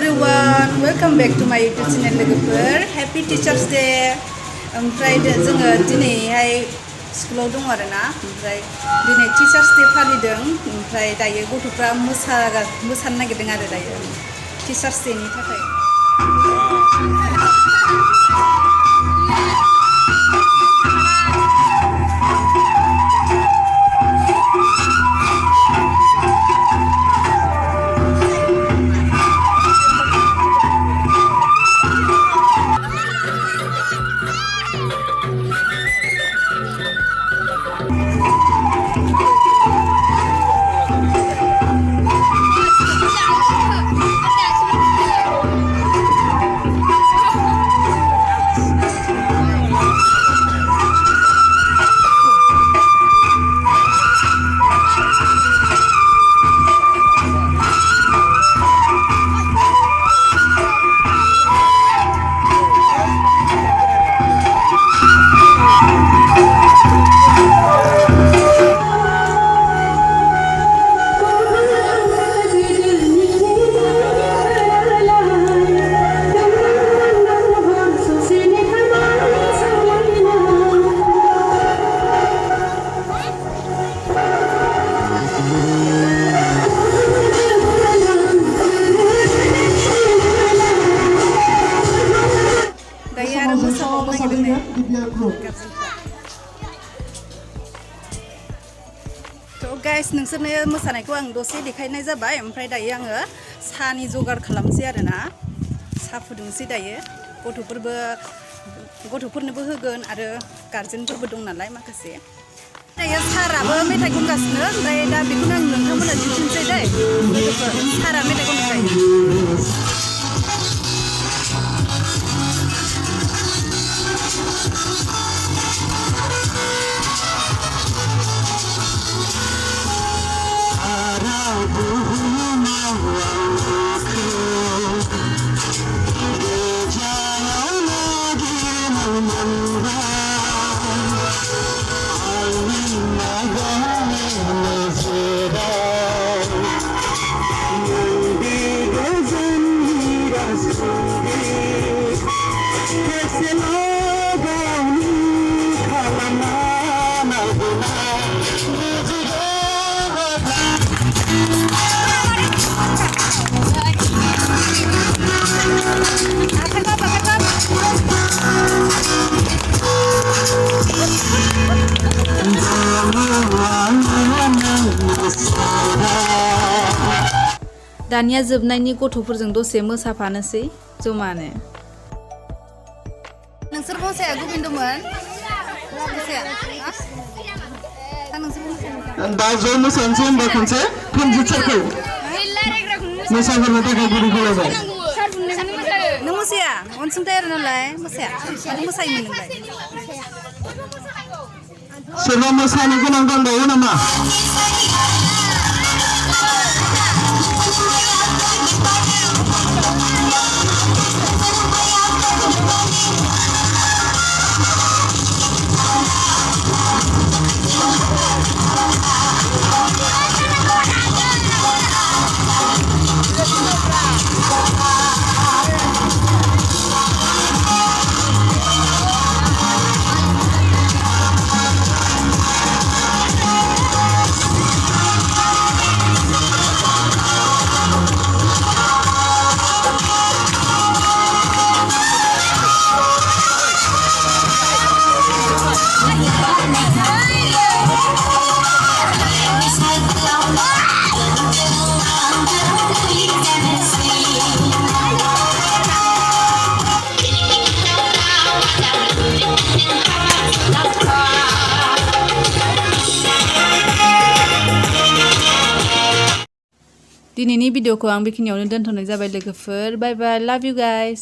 everyone, welcome back to my YouTube channel लोगोफोर Happy Teachers Day ओमफ्राय जोङो दिनैहाय स्कुलाव दं आरोना ओमफ्राय दिनै Teachers Day फालिदों ओमफ्राय दायो गथ'फ्रा मोसानो नागिरदों आरो दायो Teachers Day नि थाखाय guys नोंसोरनो मोसानायखौ आं दसे देखायनाय जाबाय ओमफ्राय दायो आङो सानि जगार खालामसै आरोना सा फुदुंसै दायो गथ'फोरनोबो होगोन आरो गार्जेनफोरबो दं नालाय माखासे दायो साराबो मेथाइ खनगासिनो ओमफ्राय दा बेखौनो आं नोंथांमोननो दिन्थिनोसै दै लोगोफोर सारा मेथाइ खनगासिनो दानिया जोबनायनि गथ'फोरजों दसे मोसाफानोसै जमानो नोंसोर मोसाया गोबिन्दमोन मोसाया दा ज' मोसानोसै होनबा खनसे कम्पिउटारखौ मोसाहोनो थाखाय गुरु खालामबाय नों मोसाया अनसुंथाइ आरो नालाय मोसाया माने मोसायोमोन नोंलाय सोरबा मोसानो गोनां दंबावो नामा दिनैनि भिडिअखौ आं बेखिनियावनो दोनथ'नाय जाबाय लोगोफोर बाय बाय लाभ यू गाइस